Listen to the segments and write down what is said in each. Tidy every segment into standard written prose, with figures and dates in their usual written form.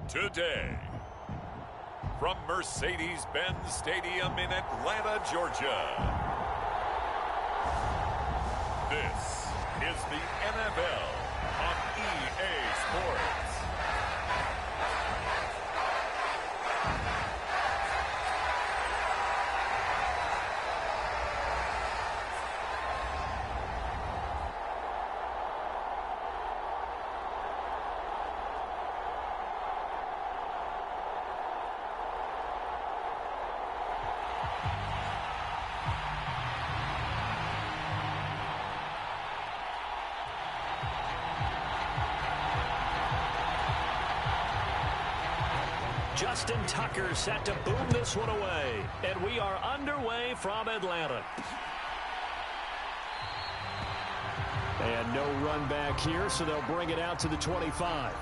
today. From Mercedes-Benz Stadium in Atlanta, Georgia. This is the NFL on EA Sports. Justin Tucker set to boom this one away. And we are underway from Atlanta. And no run back here, so they'll bring it out to the 25.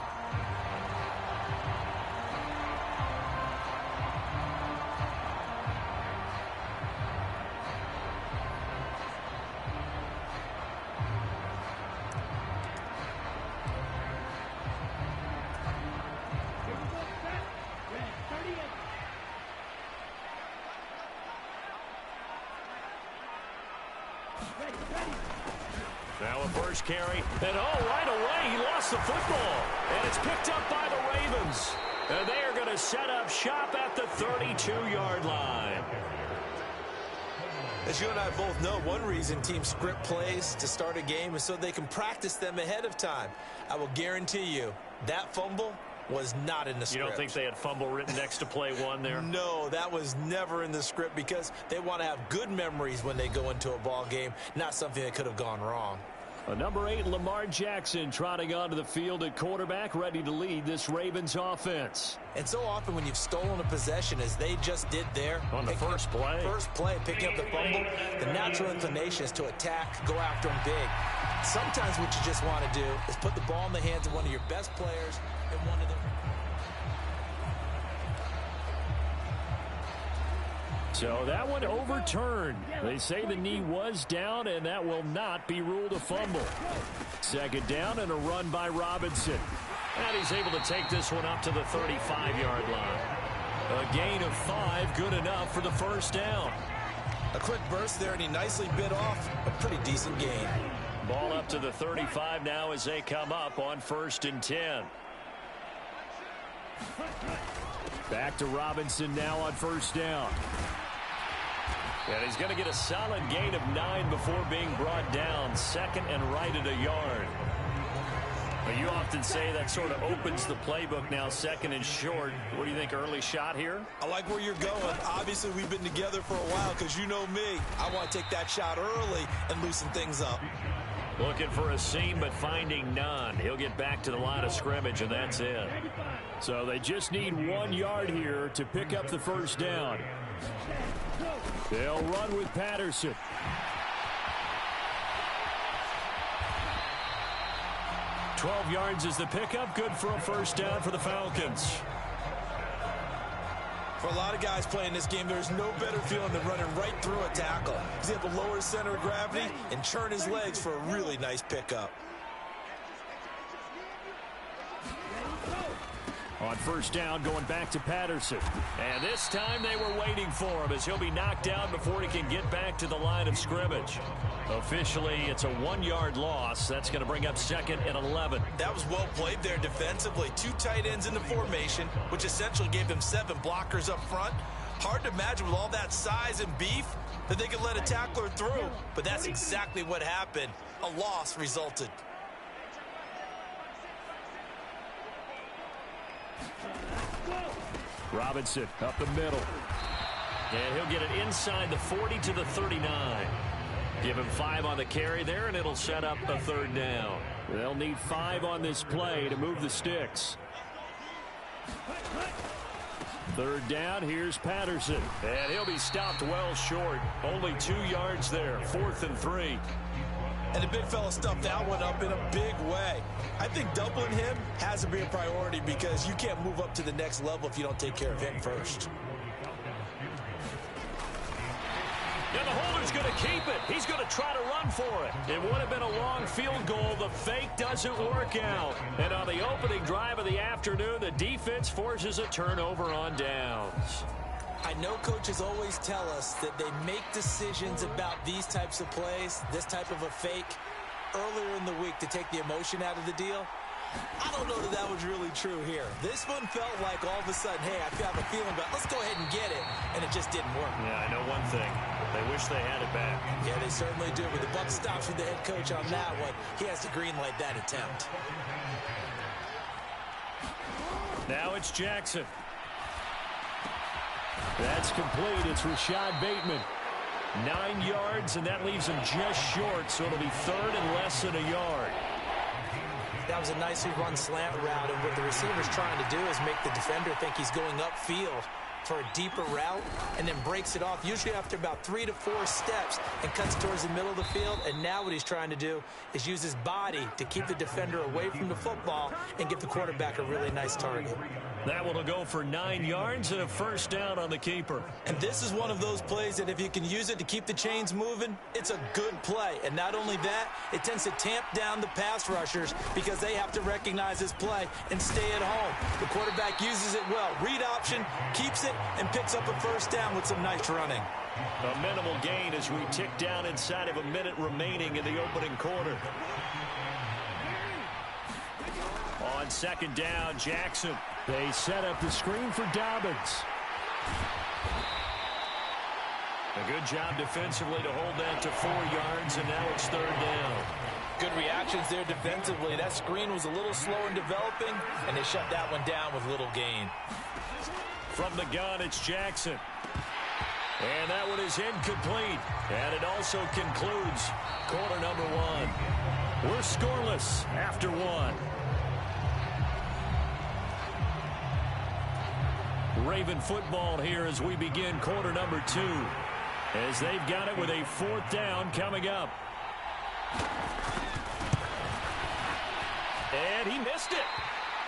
Now a first carry, and right away he lost the football. And it's picked up by the Ravens. And they are going to set up shop at the 32-yard line. As you and I both know, one reason teams script plays to start a game is so they can practice them ahead of time. I will guarantee you that fumble was not in the script. You don't think they had fumble written next to play one there? No, that was never in the script because they want to have good memories when they go into a ball game, not something that could have gone wrong. Number 8, Lamar Jackson, trotting onto the field at quarterback, ready to lead this Ravens offense. And so often when you've stolen a possession, as they just did there, on the first play, picking up the fumble, the natural inclination is to attack, go after them big. Sometimes what you just want to do is put the ball in the hands of one of your best players and one of them. So that one overturned. They say the knee was down, and that will not be ruled a fumble. Second down and a run by Robinson. And he's able to take this one up to the 35-yard line. A gain of 5, good enough for the first down. A quick burst there, and he nicely bit off a pretty decent gain. Ball up to the 35 now as they come up on 1st and 10. Back to Robinson now on 1st down. And he's going to get a solid gain of 9 before being brought down. 2nd and right at a yard. But you often say that sort of opens the playbook now, 2nd and short. What do you think, early shot here? I like where you're going. Obviously, we've been together for a while because you know me. I want to take that shot early and loosen things up. Looking for a seam, but finding none. He'll get back to the line of scrimmage, and that's it. So they just need 1 yard here to pick up the first down. They'll run with Patterson. "12 yards is the pickup. Good for a first down for the Falcons. For a lot of guys playing this game, there's no better feeling than running right through a tackle. He's able to lower his center of gravity and churn his legs for a really nice pickup. On first down, going back to Patterson. And this time they were waiting for him as he'll be knocked down before he can get back to the line of scrimmage. Officially, it's a 1 yard loss. That's going to bring up 2nd and 11. That was well played there defensively. 2 tight ends in the formation, which essentially gave them 7 blockers up front. Hard to imagine with all that size and beef that they could let a tackler through. But that's exactly what happened. A loss resulted. Robinson up the middle. And he'll get it inside the 40 to the 39. Give him 5 on the carry there, and it'll set up a 3rd down. They'll need 5 on this play to move the sticks. 3rd down, here's Patterson. And he'll be stopped well short. Only 2 yards there, 4th and 3. And the big fella stuffed that one up in a big way. I think doubling him has to be a priority because you can't move up to the next level if you don't take care of him first. And the holder's going to keep it. He's going to try to run for it. It would have been a long field goal. The fake doesn't work out. And on the opening drive of the afternoon, the defense forces a turnover on downs. I know coaches always tell us that they make decisions about these types of plays, this type of a fake, earlier in the week to take the emotion out of the deal. I don't know that that was really true here. This one felt like all of a sudden, hey, I have a feeling, but let's go ahead and get it, and it just didn't work. Yeah, I know one thing. They wish they had it back. Yeah, they certainly do, but the buck stops with the head coach on that one. He has to green light that attempt. Now it's Jackson. That's complete. It's Rashad Bateman. 9 yards, and that leaves him just short, so it'll be third and less than a yard. That was a nicely run slant route, and what the receiver's trying to do is make the defender think he's going upfield for a deeper route and then breaks it off, usually after about 3 to 4 steps, and cuts towards the middle of the field. And now what he's trying to do is use his body to keep the defender away from the football and give the quarterback a really nice target. That one will go for 9 yards and a first down on the keeper. And this is one of those plays that if you can use it to keep the chains moving, it's a good play. And not only that, it tends to tamp down the pass rushers because they have to recognize this play and stay at home. The quarterback uses it well. Read option, keeps it, and picks up a first down with some nice running. A minimal gain as we tick down inside of a minute remaining in the opening quarter. On second down, Jackson. They set up the screen for Dobbins. A good job defensively to hold that to 4 yards, and now it's third down. Good reactions there defensively. That screen was a little slow in developing, and they shut that one down with little gain. From the gun, it's Jackson. And that one is incomplete. And it also concludes quarter number 1. We're scoreless after 1. Raven football here as we begin quarter number 2. As they've got it with a fourth down coming up. And he missed it.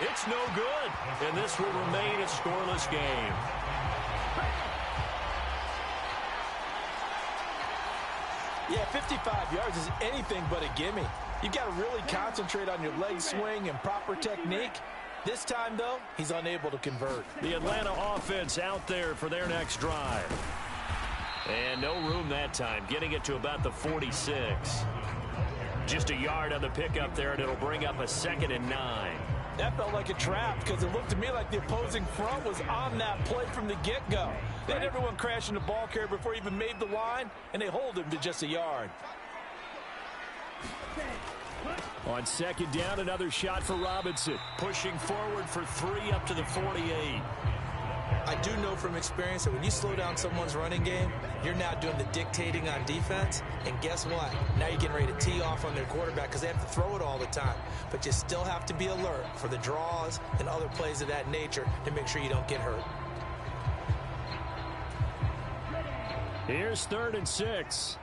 It's no good. And this will remain a scoreless game. Yeah, 55 yards is anything but a gimme. You've got to really concentrate on your leg swing and proper technique. This time, though, he's unable to convert. The Atlanta offense out there for their next drive. And no room that time, getting it to about the 46. Just a yard on the pickup there, and it'll bring up a 2nd and 9. That felt like a trap because it looked to me like the opposing front was on that play from the get-go. They had everyone crashing the ball carrier before he even made the line, and they hold him to just a yard. On second down, another shot for Robinson. Pushing forward for 3 up to the 48. I do know from experience that when you slow down someone's running game, you're now doing the dictating on defense. And guess what? Now you're getting ready to tee off on their quarterback because they have to throw it all the time. But you still have to be alert for the draws and other plays of that nature to make sure you don't get hurt. Here's 3rd and 6.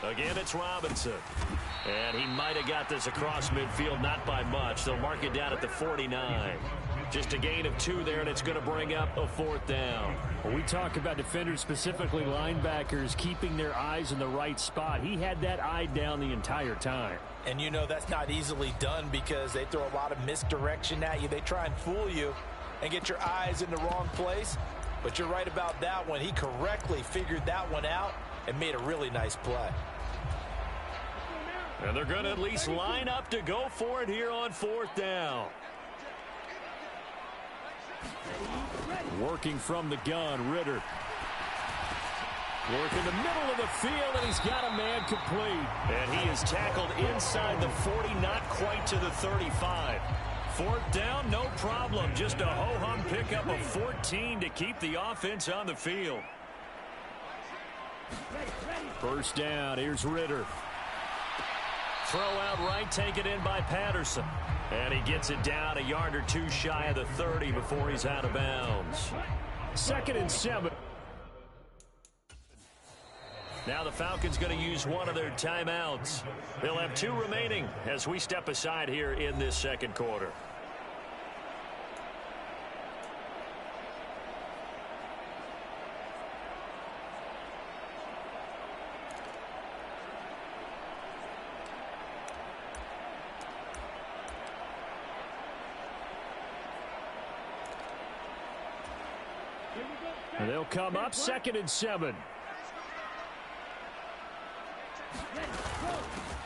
Again, it's Robinson. And he might have got this across midfield, not by much. They'll mark it down at the 49. Just a gain of 2 there, and it's going to bring up a 4th down. Well, we talk about defenders, specifically linebackers, keeping their eyes in the right spot. He had that eye down the entire time. And you know that's not easily done because they throw a lot of misdirection at you. They try and fool you and get your eyes in the wrong place. But you're right about that one. He correctly figured that one out and made a really nice play. And they're going to at least line up to go for it here on 4th down. Working from the gun, Ritter. Work in the middle of the field, and he's got a man complete. And he is tackled inside the 40, not quite to the 35. 4th down, no problem. Just a ho-hum pickup of 14 to keep the offense on the field. First down, here's Ritter. Throw out right, taken in by Patterson. And he gets it down a yard or 2 shy of the 30 before he's out of bounds. 2nd and 7. Now the Falcons going to use one of their timeouts. They'll have 2 remaining as we step aside here in this second quarter. And they'll come up 2nd and 7.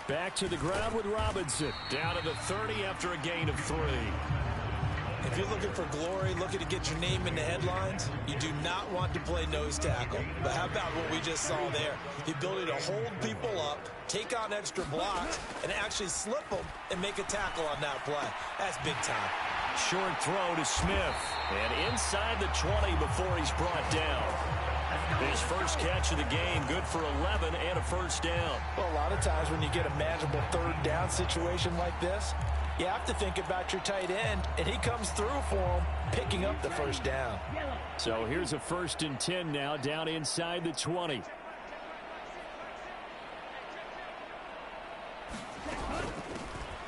Back to the ground with Robinson. Down to the 30 after a gain of 3. If you're looking for glory, looking to get your name in the headlines, you do not want to play nose tackle. But how about what we just saw there? The ability to hold people up, take on extra blocks, and actually slip them and make a tackle on that play. That's big time. Short throw to Smith. And inside the 20 before he's brought down. His first catch of the game, good for 11 and a first down. Well, a lot of times when you get a manageable 3rd down situation like this, you have to think about your tight end, and he comes through for him, picking up the first down. So here's a 1st and 10 now, down inside the 20.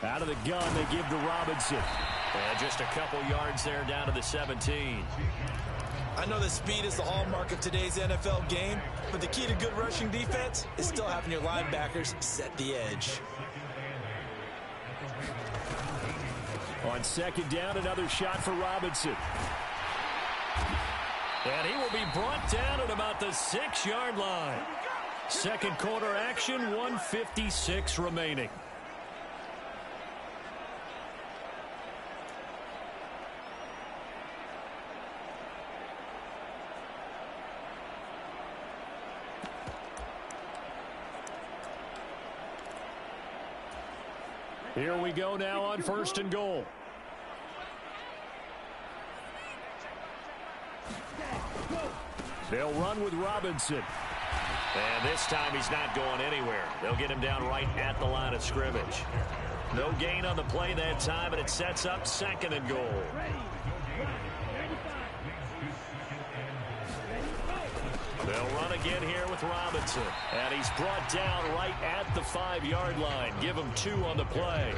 Out of the gun, they give to Robinson. And just a couple yards there down to the 17. I know that speed is the hallmark of today's NFL game, but the key to good rushing defense is still having your linebackers set the edge. On 2nd down, another shot for Robinson. And he will be brought down at about the 6-yard line. 2nd quarter action, 1:56 remaining. Here we go now on 1st and goal. They'll run with Robinson. And this time he's not going anywhere. They'll get him down right at the line of scrimmage. No gain on the play that time, and it sets up 2nd and goal. They'll run again here with Robinson. And he's brought down right at the 5-yard line. Give him 2 on the play.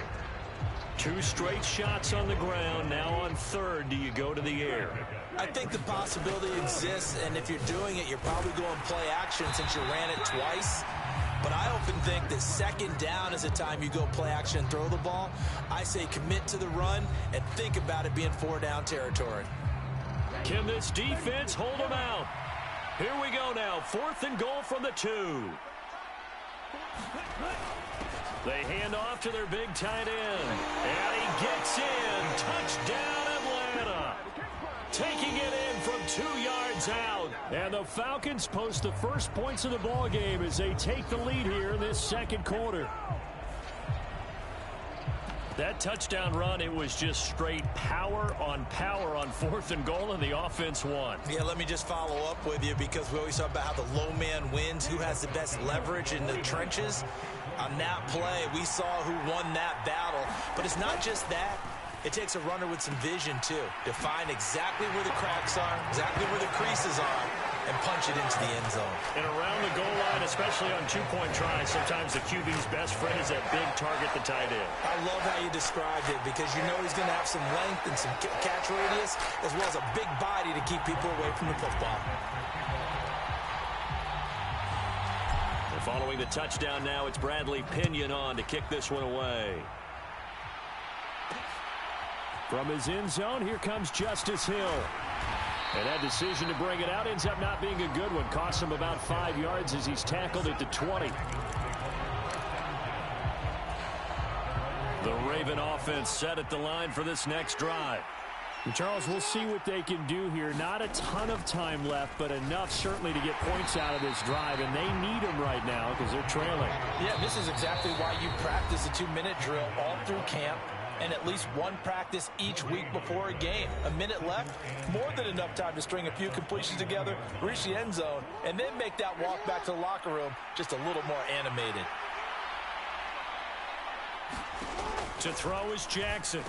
2 straight shots on the ground. Now on 3rd, do you go to the air? I think the possibility exists, and if you're doing it, you're probably going play action since you ran it twice. But I often think that 2nd down is a time you go play action and throw the ball. I say commit to the run and think about it being 4-down territory. Can this defense hold them out? Here we go now, 4th and goal from the 2. They hand off to their big tight end. And he gets in. Touchdown, Atlanta. Taking it in from 2 yards out. And the Falcons post the first points of the ball game as they take the lead here in this 2nd quarter. That touchdown run, it was just straight power on 4th and goal, and the offense won. Yeah, let me just follow up with you because we always talk about how the low man wins, who has the best leverage in the trenches. On that play, we saw who won that battle. But it's not just that. It takes a runner with some vision, too, to find exactly where the cracks are, exactly where the creases are, and punch it into the end zone. And around the goal line, especially on 2-point tries, sometimes the QB's best friend is that big target, the tight end. I love how you described it because you know he's going to have some length and some catch radius as well as a big body to keep people away from the football. And following the touchdown now, it's Bradley Pinion on to kick this one away. From his end zone, here comes Justice Hill. And that decision to bring it out ends up not being a good one. Costs him about 5 yards as he's tackled at the 20. The Raven offense set at the line for this next drive. And Charles, we'll see what they can do here. Not a ton of time left, but enough certainly to get points out of this drive. And they need them right now because they're trailing. Yeah, this is exactly why you practice a 2-minute drill all through camp. And at least one practice each week before a game. A minute left, more than enough time to string a few completions together, reach the end zone, and then make that walk back to the locker room just a little more animated. To throw is Jackson.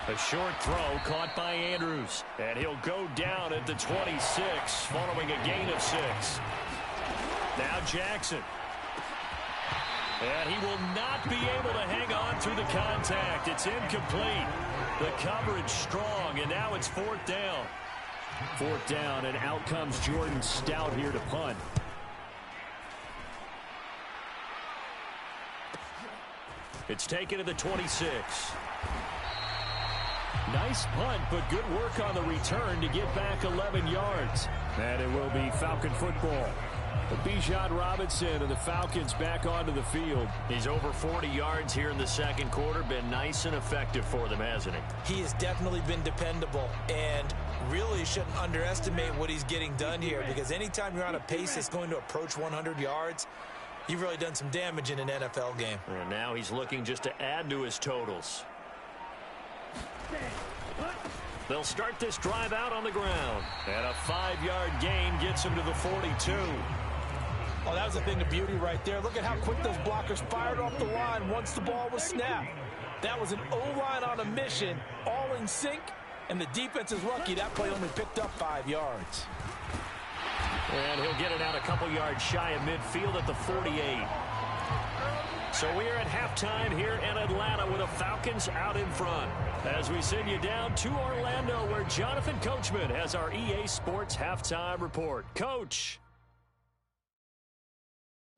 A short throw caught by Andrews. And he'll go down at the 26 following a gain of 6. Now Jackson. And he will not be able to hang on through the contact. It's incomplete. The coverage strong, and now it's 4th down. 4th down, and out comes Jordan Stout here to punt. It's taken to the 26. Nice punt, but good work on the return to get back 11 yards. And it will be Falcon football. Bijan Robinson and the Falcons back onto the field. He's over 40 yards here in the second quarter. Been nice and effective for them, hasn't he? He has definitely been dependable, and really shouldn't underestimate what he's getting done here, because anytime you're on a pace that's going to approach 100 yards, you've really done some damage in an NFL game. And now he's looking just to add to his totals. They'll start this drive out on the ground. And a 5-yard gain gets him to the 42. Oh, that was a thing of beauty right there. Look at how quick those blockers fired off the line once the ball was snapped. That was an O-line on a mission, all in sync, and the defense is lucky that play only picked up 5 yards. And he'll get it out a couple yards shy of midfield at the 48. So we're at halftime here in Atlanta with the Falcons out in front. As we send you down to Orlando, where Jonathan Coachman has our EA Sports Halftime Report. Coach.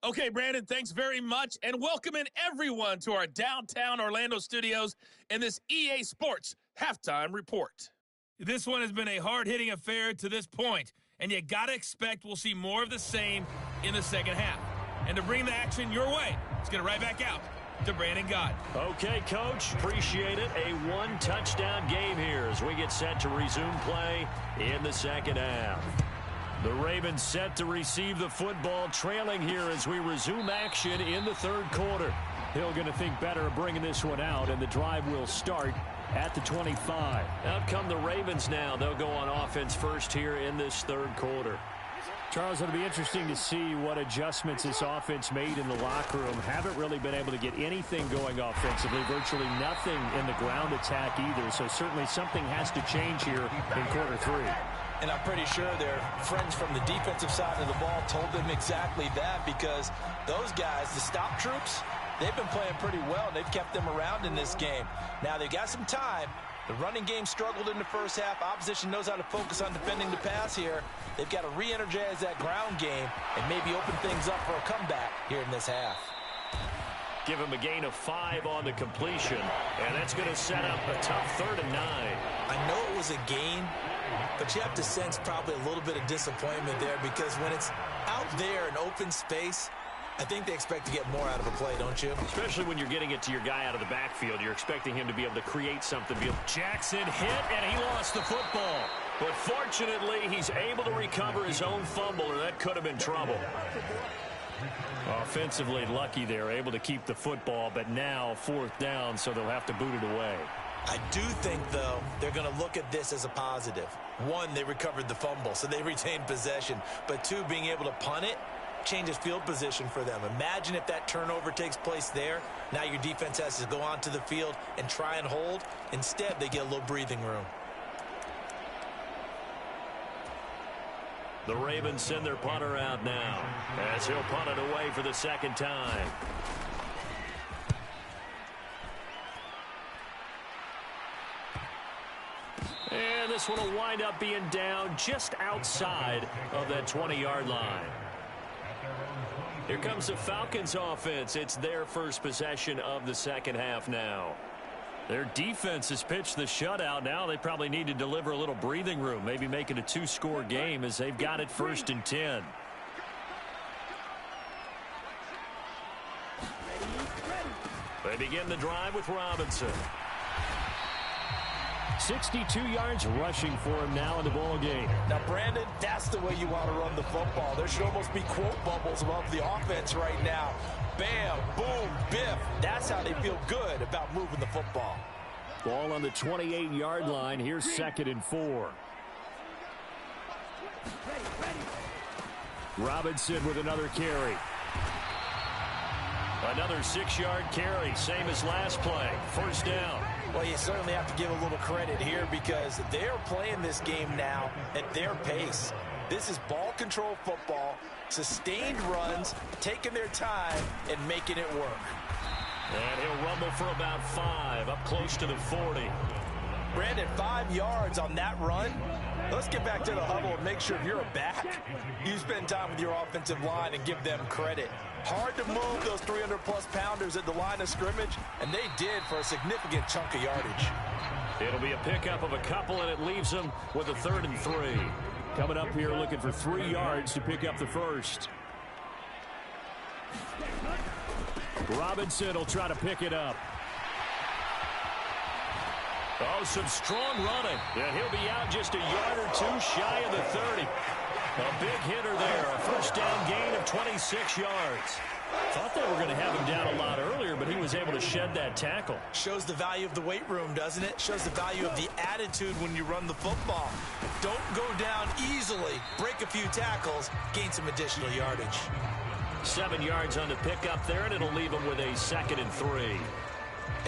Okay, Brandon, thanks very much, and welcome in everyone to our downtown Orlando studios in this EA Sports Halftime Report. This one has been a hard-hitting affair to this point, and you got to expect we'll see more of the same in the second half. And to bring the action your way, let's get it right back out to Brandon Gott. Okay, Coach, appreciate it. A one-touchdown game here as we get set to resume play in the second half. The Ravens set to receive the football, trailing here as we resume action in the third quarter. Hill going to think better of bringing this one out, and the drive will start at the 25. Out come the Ravens now. They'll go on offense first here in this third quarter. Charles, it'll be interesting to see what adjustments this offense made in the locker room. Haven't really been able to get anything going offensively, virtually nothing in the ground attack either. So certainly something has to change here in quarter three. And I'm pretty sure their friends from the defensive side of the ball told them exactly that, because those guys, the stop troops, they've been playing pretty well. They've kept them around in this game. Now they've got some time. The running game struggled in the first half. Opposition knows how to focus on defending the pass here. They've got to re-energize that ground game and maybe open things up for a comeback here in this half. Give him a gain of 5 on the completion, and that's going to set up a tough 3rd and 9. I know it was a gain, but you have to sense probably a little bit of disappointment there, because when it's out there in open space, I think they expect to get more out of a play, don't you? Especially when you're getting it to your guy out of the backfield. You're expecting him to be able to create something. Jackson hit, and he lost the football. But fortunately, he's able to recover his own fumble, or that could have been trouble. Offensively lucky there, able to keep the football, but now 4th down, so they'll have to boot it away. I do think, though, they're going to look at this as a positive. 1, they recovered the fumble, so they retained possession. But 2, being able to punt it changes field position for them. Imagine if that turnover takes place there. Now your defense has to go onto the field and try and hold. Instead, they get a little breathing room. The Ravens send their punter out now as he'll punt it away for the second time. And this one will wind up being down just outside of that 20-yard line. Here comes the Falcons offense. It's their first possession of the second half now. Their defense has pitched the shutout. Now they probably need to deliver a little breathing room, maybe make it a 2-score game, as they've got it 1st and 10. They begin the drive with Robinson. 62 yards rushing for him now in the ball game. Now, Brandon, that's the way you want to run the football. There should almost be quote bubbles above the offense right now. Bam, boom, biff. That's how they feel good about moving the football. Ball on the 28-yard line. Here's 2nd and 4. Robinson with another carry. Another 6-yard carry, same as last play. 1st down. Well, you certainly have to give a little credit here, because they're playing this game now at their pace. This is ball control football, sustained runs, taking their time and making it work. And he'll rumble for about 5, up close to the 40. Brandon, 5 yards on that run. Let's get back to the huddle and make sure if you're a back, you spend time with your offensive line and give them credit. Hard to move those 300-plus pounders at the line of scrimmage, and they did for a significant chunk of yardage. It'll be a pickup of a couple, and it leaves them with a 3rd and 3. Coming up here looking for 3 yards to pick up the first. Robinson will try to pick it up. Oh, some strong running. And he'll be out just a yard or 2 shy of the 30. A big hitter there. A first down gain of 26 yards. Thought they were going to have him down a lot earlier, but he was able to shed that tackle. Shows the value of the weight room, doesn't it? Shows the value of the attitude when you run the football. Don't go down easily. Break a few tackles. Gain some additional yardage. 7 yards on the pickup there, and it'll leave him with a 2nd and 3.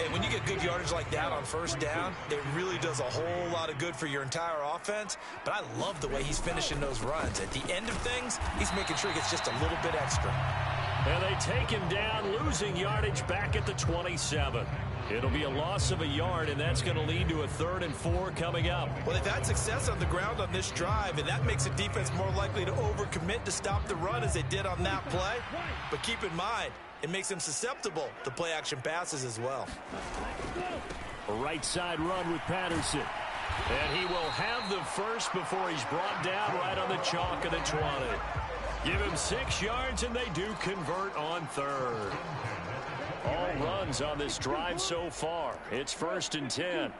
And when you get good yardage like that on first down, it really does a whole lot of good for your entire offense. But I love the way he's finishing those runs. At the end of things, he's making sure he gets just a little bit extra. And they take him down, losing yardage back at the 27. It'll be a loss of a yard, and that's going to lead to a 3rd and 4 coming up. Well, they've had success on the ground on this drive, and that makes the defense more likely to overcommit to stop the run as they did on that play. But keep in mind, it makes them susceptible to play-action passes as well. A right side run with Patterson. And he will have the first before he's brought down right on the chalk of the 20. Give him 6 yards, and they do convert on 3rd. All runs on this drive so far. It's 1st and 10.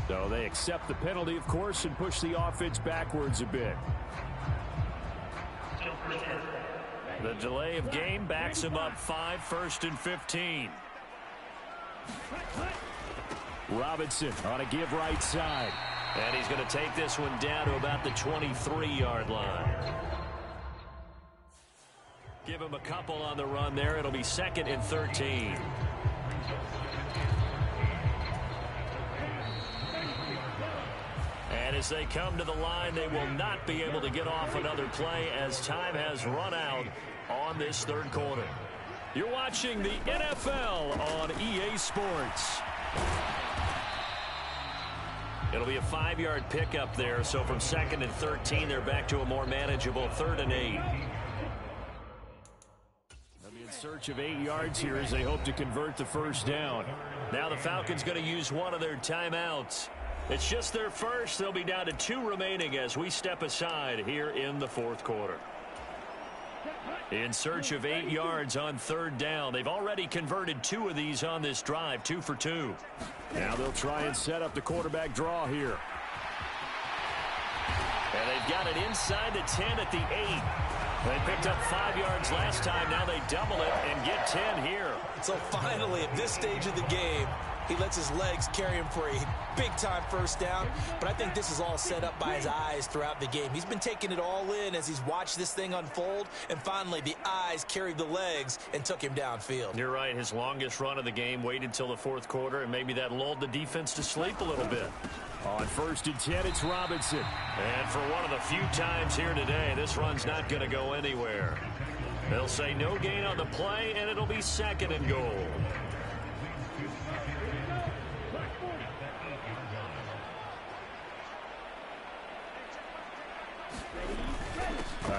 So they accept the penalty, of course, and push the offense backwards a bit. The delay of game backs him up 5, 1st and 15. Robinson on a give right side. And he's going to take this one down to about the 23-yard line. Give him a couple on the run there. It'll be 2nd and 13. And as they come to the line, they will not be able to get off another play as time has run out on this 3rd quarter. You're watching the NFL on EA Sports. It'll be a 5-yard pickup there, so from 2nd and 13, they're back to a more manageable 3rd and 8. They'll be in search of 8 yards here as they hope to convert the first down. Now the Falcons going to use one of their timeouts. It's just their first. They'll be down to 2 remaining as we step aside here in the 4th quarter. In search of 8 yards on 3rd down. They've already converted 2 of these on this drive, 2 for 2. Now they'll try and set up the quarterback draw here. And they've got it inside the 10 at the 8. They picked up 5 yards last time. Now they double it and get 10 here. So finally, at this stage of the game, he lets his legs carry him for a big-time first down. But I think this is all set up by his eyes throughout the game. He's been taking it all in as he's watched this thing unfold. And finally, the eyes carried the legs and took him downfield. You're right. His longest run of the game waited until the 4th quarter, and maybe that lulled the defense to sleep a little bit. On 1st and 10, it's Robinson. And for one of the few times here today, this run's not going to go anywhere. They'll say no gain on the play, and it'll be 2nd and goal.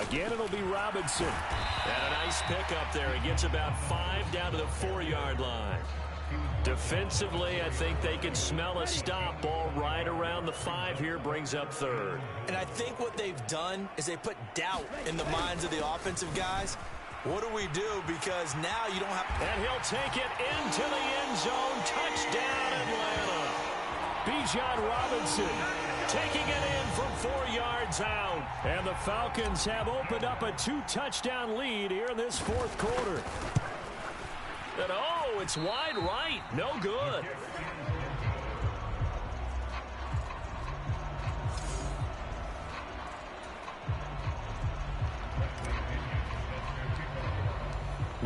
Again, it'll be Robinson. And a nice pickup there. He gets about 5 down to the 4-yard line. Defensively, I think they can smell a stop. Ball right around the 5 here, brings up 3rd. And I think what they've done is they put doubt in the minds of the offensive guys. What do we do? Because now you don't have... And he'll take it into the end zone. Touchdown, Atlanta. Bijan Robinson taking it in from 4 yards out. And the Falcons have opened up a 2-touchdown lead here in this 4th quarter. And oh, it's wide right. No good.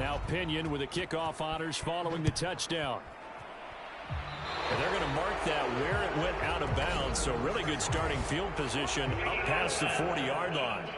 Now Pinion with the kickoff honors following the touchdown. And they're going to mark that where it went out of bounds. So really good starting field position up past the 40-yard line.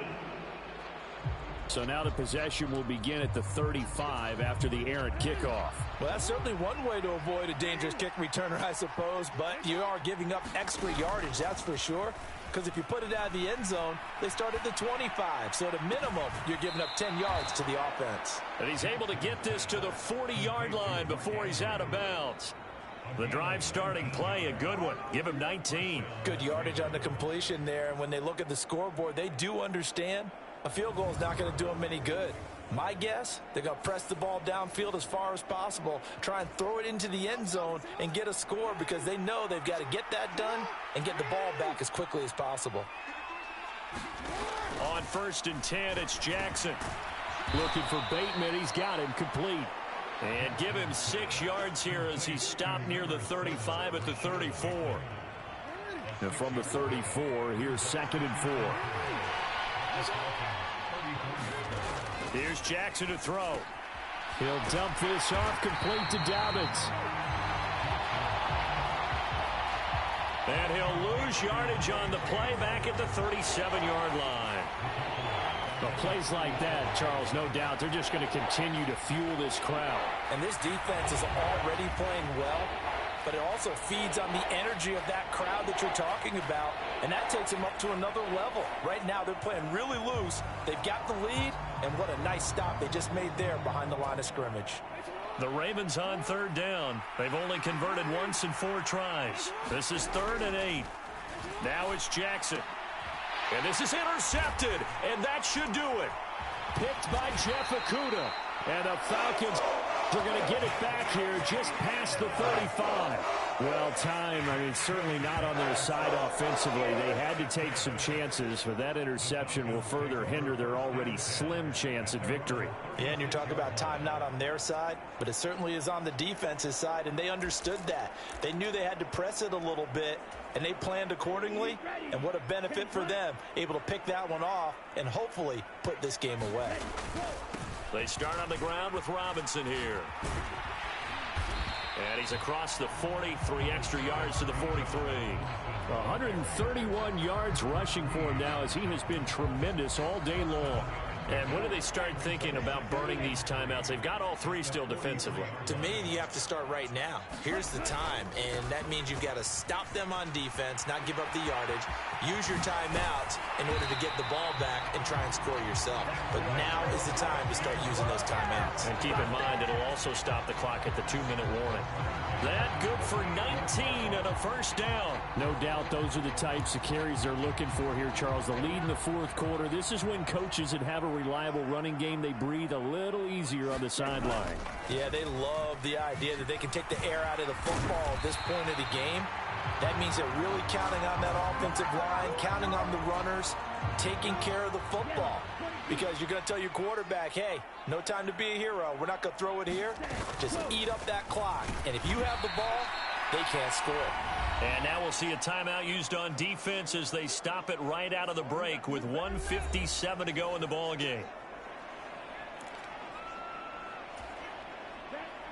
So now the possession will begin at the 35 after the errant kickoff. Well, that's certainly one way to avoid a dangerous kick returner, I suppose. But you are giving up extra yardage, that's for sure. Because if you put it out of the end zone, they start at the 25. So at a minimum, you're giving up 10 yards to the offense. And he's able to get this to the 40-yard line before he's out of bounds. The drive starting play, a good one. Give him 19. Good yardage on the completion there. And when they look at the scoreboard, they do understand a field goal is not going to do them any good. My guess, they're going to press the ball downfield as far as possible, try and throw it into the end zone and get a score because they know they've got to get that done and get the ball back as quickly as possible. On 1st and 10, it's Jackson. Looking for Bateman. He's got him complete. And give him 6 yards here as he stopped near the 35 at the 34. And from the 34, here's 2nd and 4. Here's Jackson to throw. He'll dump this off complete to Dobbins. And he'll lose yardage on the play back at the 37-yard line. But plays like that, Charles, no doubt, they're just going to continue to fuel this crowd. And this defense is already playing well, but it also feeds on the energy of that crowd that you're talking about, and that takes them up to another level. Right now, they're playing really loose. They've got the lead, and what a nice stop they just made there behind the line of scrimmage. The Ravens on 3rd down. They've only converted once in 4 tries. This is 3rd and 8. Now it's Jackson. And this is intercepted, and that should do it. Picked by Jeff Okudah. And the Falcons are going to get it back here just past the 35. Well, time, certainly not on their side offensively. They had to take some chances, but that interception will further hinder their already slim chance at victory. Yeah, and you're talking about time not on their side, but it certainly is on the defense's side, and they understood that. They knew they had to press it a little bit, and they planned accordingly, and what a benefit for them, able to pick that one off and hopefully put this game away. They start on the ground with Robinson here. And he's across the 40, 3 extra yards to the 43. 131 yards rushing for him now as he has been tremendous all day long. And when do they start thinking about burning these timeouts? They've got all 3 still defensively. To me, you have to start right now. Here's the time, and that means you've got to stop them on defense, not give up the yardage, use your timeouts in order to get the ball back and try and score yourself. But now is the time to start using those timeouts. And keep in mind, it'll also stop the clock at the 2-minute warning. That good for 19 and a 1st down. No doubt those are the types of carries they're looking for here, Charles. The lead in the 4th quarter. This is when coaches that have a reliable running game, they breathe a little easier on the sideline. Yeah, they love the idea that they can take the air out of the football at this point of the game. That means they're really counting on that offensive line, counting on the runners, taking care of the football. Because you're going to tell your quarterback, hey, no time to be a hero. We're not going to throw it here. Just eat up that clock. And if you have the ball, they can't score. And now we'll see a timeout used on defense as they stop it right out of the break with 1:57 to go in the ball game.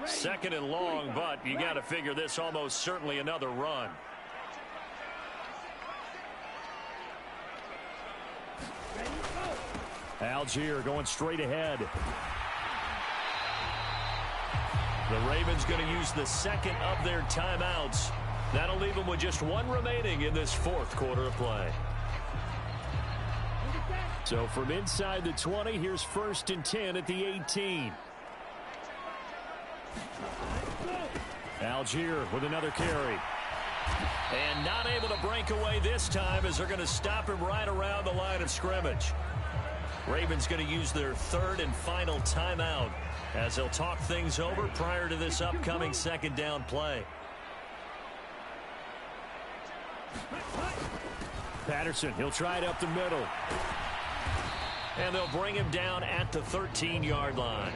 2nd and long, but you got to figure this almost certainly another run. Algier going straight ahead. The Ravens going to use the 2nd of their timeouts. That'll leave them with just 1 remaining in this 4th quarter of play. So from inside the 20, here's 1st and 10 at the 18. Algier with another carry. And not able to break away this time as they're going to stop him right around the line of scrimmage. Ravens going to use their 3rd and final timeout as they'll talk things over prior to this upcoming 2nd down play. Patterson, he'll try it up the middle. And they'll bring him down at the 13-yard line.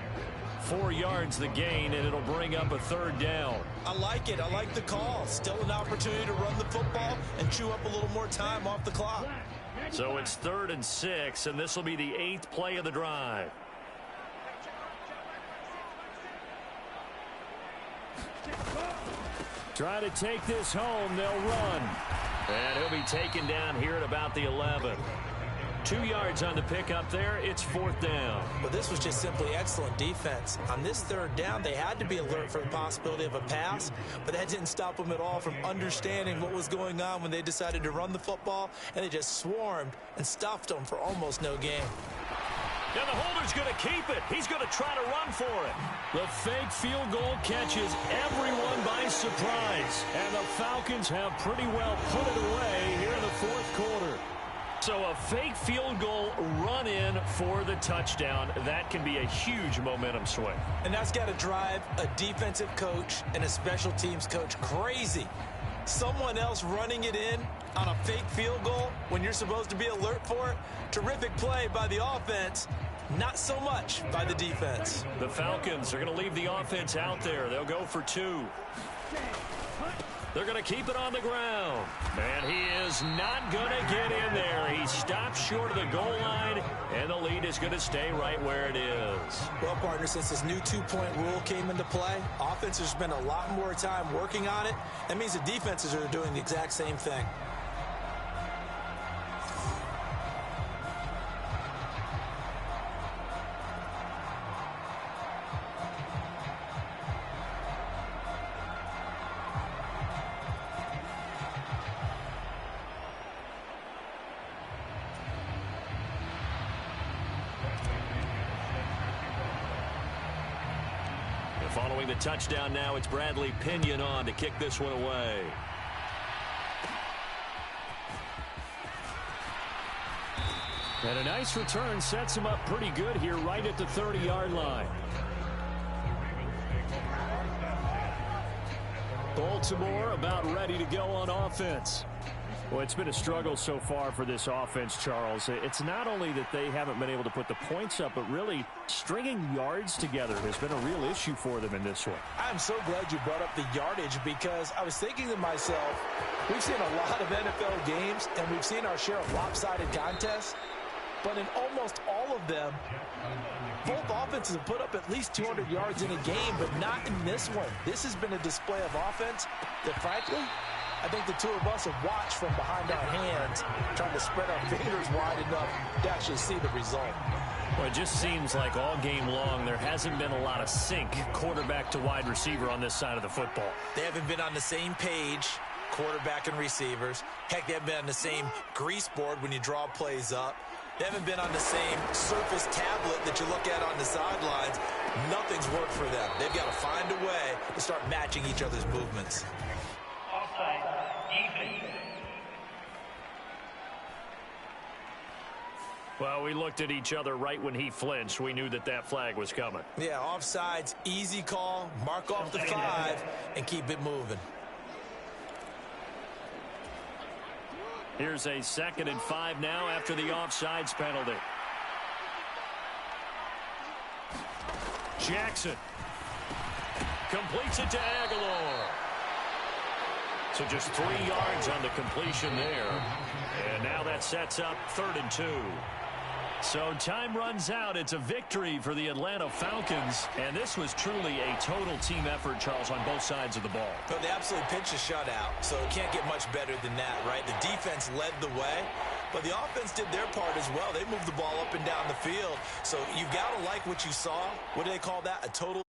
4 yards the gain, and it'll bring up a 3rd down. I like it. I like the call. Still an opportunity to run the football and chew up a little more time off the clock. So it's 3rd and 6, and this will be the 8th play of the drive. Try to take this home. They'll run. And he'll be taken down here at about the 11. 2 yards on the pickup there. It's 4th down. Well, this was just simply excellent defense. On this 3rd down, they had to be alert for the possibility of a pass, but that didn't stop them at all from understanding what was going on when they decided to run the football, and they just swarmed and stuffed them for almost no gain. And the holder's going to keep it. He's going to try to run for it. The fake field goal catches everyone by surprise, and the Falcons have pretty well put it away here in the 4th quarter. So a fake field goal run in for the touchdown. That can be a huge momentum swing. And that's got to drive a defensive coach and a special teams coach crazy. Someone else running it in on a fake field goal when you're supposed to be alert for it. Terrific play by the offense. Not so much by the defense. The Falcons are going to leave the offense out there. They'll go for 2. They're going to keep it on the ground. And he is not going to get in there. He stops short of the goal line, and the lead is going to stay right where it is. Well, partner, since this new 2-point rule came into play, offenses spend a lot more time working on it. That means the defenses are doing the exact same thing. Following the touchdown now, it's Bradley Pinion on to kick this one away. And a nice return sets him up pretty good here right at the 30-yard line. Baltimore about ready to go on offense. Well, it's been a struggle so far for this offense, Charles. It's not only that they haven't been able to put the points up, but really stringing yards together has been a real issue for them in this one. I'm so glad you brought up the yardage because I was thinking to myself, we've seen a lot of NFL games and we've seen our share of lopsided contests, but in almost all of them, both offenses have put up at least 200 yards in a game, but not in this one. This has been a display of offense that, frankly, I think the two of us have watched from behind our hands, trying to spread our fingers wide enough to actually see the result. Well, it just seems like all game long there hasn't been a lot of sync quarterback to wide receiver on this side of the football. They haven't been on the same page, quarterback and receivers. Heck, they haven't been on the same grease board when you draw plays up. They haven't been on the same surface tablet that you look at on the sidelines. Nothing's worked for them. They've got to find a way to start matching each other's movements. Well, we looked at each other right when he flinched. We knew that that flag was coming. Yeah, offsides, easy call, mark off the 5, and keep it moving. Here's a 2nd and 5 now after the offsides penalty. Jackson completes it to Aguilar. So just 3 yards on the completion there. And now that sets up 3rd and 2. So time runs out. It's a victory for the Atlanta Falcons. And this was truly a total team effort, Charles, on both sides of the ball. Well, they absolutely pinched a shutout, so it can't get much better than that, right? The defense led the way, but the offense did their part as well. They moved the ball up and down the field. So you've got to like what you saw. What do they call that? A total